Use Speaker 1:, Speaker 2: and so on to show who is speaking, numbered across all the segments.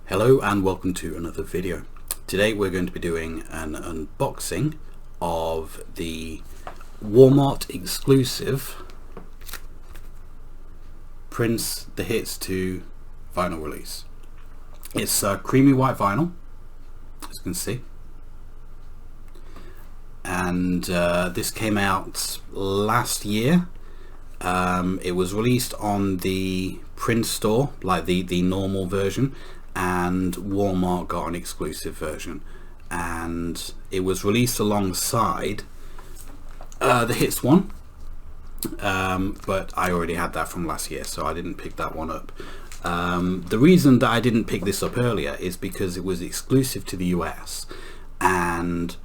Speaker 1: Hello and welcome to another video. Today we're going to be doing an unboxing of the Walmart exclusive Prince the Hits 2 vinyl release. It's creamy white vinyl, as you can see, and this came out last year. It was released on the Prince store, like the normal version, and Walmart got an exclusive version, and it was released alongside the Hits one, but I already had that from last year, so I didn't pick that one up. The reason that I didn't pick this up earlier is because it was exclusive to the US and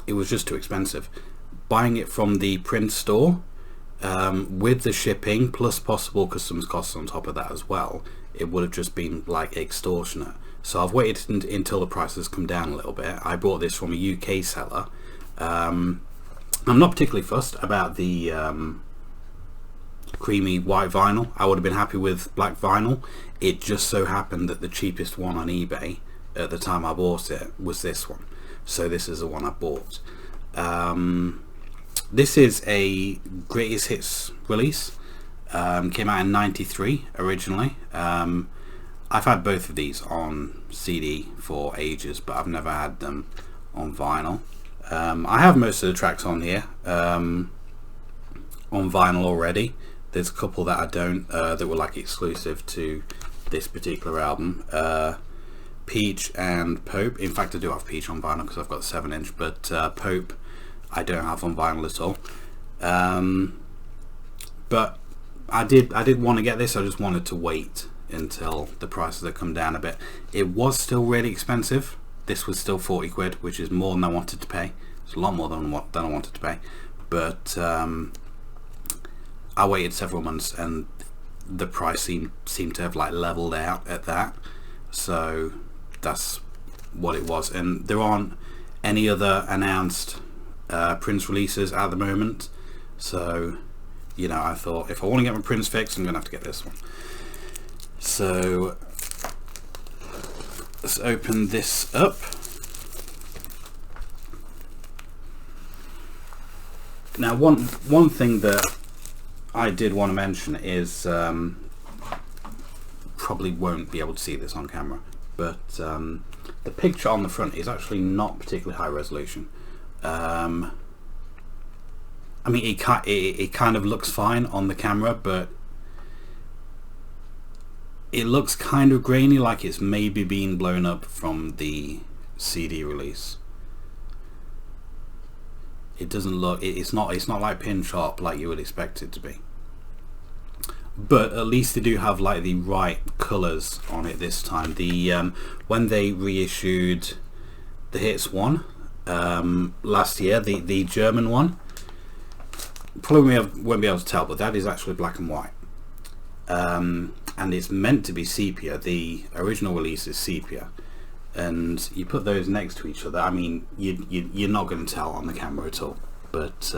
Speaker 1: it was just too expensive. Buying it from the Prince store, with the shipping plus possible customs costs on top of that as well, it would have just been like extortionate. So I've waited until the prices come down a little bit. I bought this from a UK seller. I'm not particularly fussed about the creamy white vinyl. I would have been happy with black vinyl. It just so happened that the cheapest one on eBay at the time I bought it was this one, so this is the one I bought. This is a greatest hits release. Came out in '93 originally. I've had both of these on CD for ages, but I've never had them on vinyl. I have most of the tracks on here on vinyl already. There's a couple that I don't, that were like exclusive to this particular album. Peach and Pope. In fact, I do have Peach on vinyl because I've got 7-inch, but Pope I don't have on vinyl at all. But I did want to get this. I just wanted to wait until the prices had come down a bit. It was still really expensive. This was still 40 quid, which is more than I wanted to pay. It's a lot more than I wanted to pay, but I waited several months and the price seemed to have like leveled out at that, so that's what it was. And there aren't any other announced Prince releases at the moment, so you know, I thought if I want to get my Prince fix, I'm gonna have to get this one. So let's open this up. Now one thing that I did want to mention is, probably won't be able to see this on camera, but the picture on the front is actually not particularly high resolution. I mean, it kind of looks fine on the camera, but it looks kind of grainy, like it's maybe being blown up from the CD release. It doesn't look, it's not like pin sharp like you would expect it to be. But at least they do have like the right colors on it this time. The when they reissued the Hits one last year, the German one, probably won't be able to tell, but that is actually black and white, and it's meant to be sepia. The original release is sepia, and you put those next to each other, I mean, you're not going to tell on the camera at all, but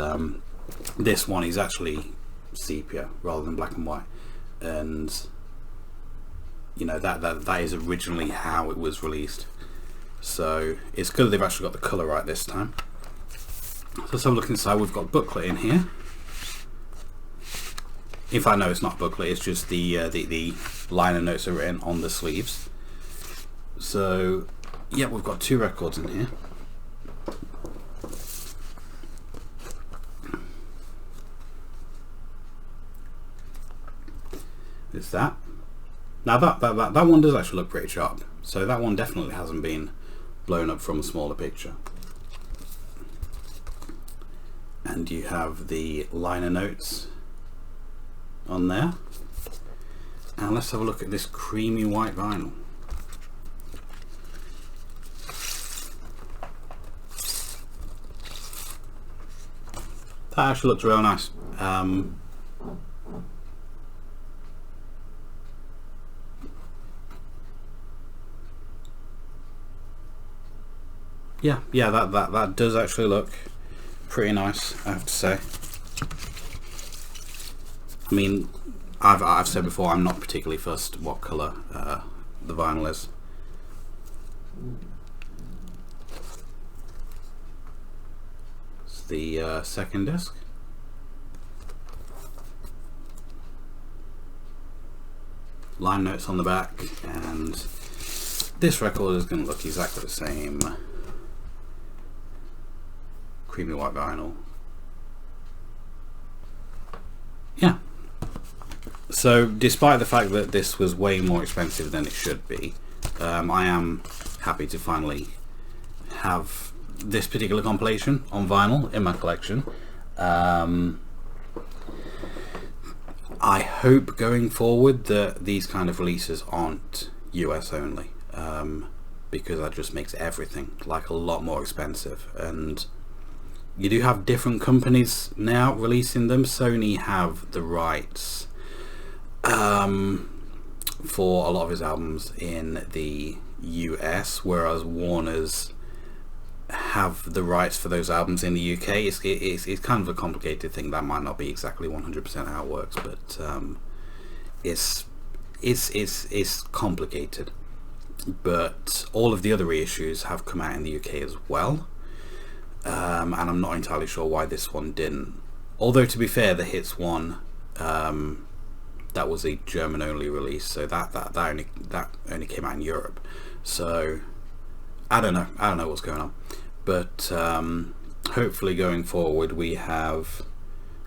Speaker 1: this one is actually sepia rather than black and white, and you know that is originally how it was released. So it's good they've actually got the color right this time. So let's have a look inside. We've got a booklet in here. In fact, no, it's not a booklet, it's just the liner notes are written on the sleeves. So yeah, we've got 2 records in here. It's that. Now that one does actually look pretty sharp, so that one definitely hasn't been blown up from a smaller picture. And you have the liner notes on there. And let's have a look at this creamy white vinyl. That actually looks real nice. Yeah, that does actually look pretty nice, I have to say. I mean, I've said before, I'm not particularly fussed what colour the vinyl is. the second disc. Line notes on the back, and this record is going to look exactly the same. Creamy white vinyl. Yeah. So despite the fact that this was way more expensive than it should be, I am happy to finally have this particular compilation on vinyl in my collection. I hope going forward that these kind of releases aren't US only, because that just makes everything like a lot more expensive. And you do have different companies now releasing them. Sony have the rights for a lot of his albums in the US, whereas Warner's have the rights for those albums in the UK. It's kind of a complicated thing. That might not be exactly 100% how it works, but it's complicated. But all of the other reissues have come out in the UK as well, and I'm not entirely sure why this one didn't. Although, to be fair, the Hits one, that was a German only release, so that only came out in Europe. So I don't know what's going on, but hopefully going forward we have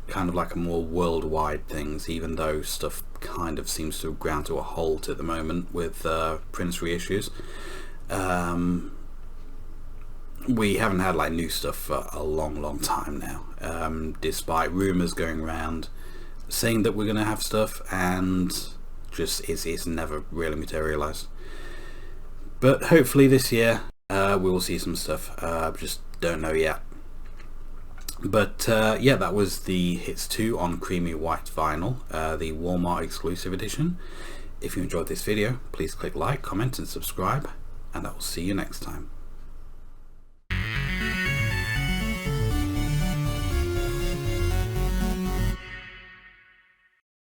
Speaker 1: kind of like a more worldwide things, even though stuff kind of seems to have ground to a halt at the moment with Prince reissues. We haven't had like new stuff for a long time now, despite rumours going around saying that we're going to have stuff, and just it's never really materialised. But hopefully this year we will see some stuff. Just don't know yet. But yeah, that was the Hits 2 on creamy white vinyl, the Walmart exclusive edition. If you enjoyed this video, please click like, comment and subscribe, and I will see you next time.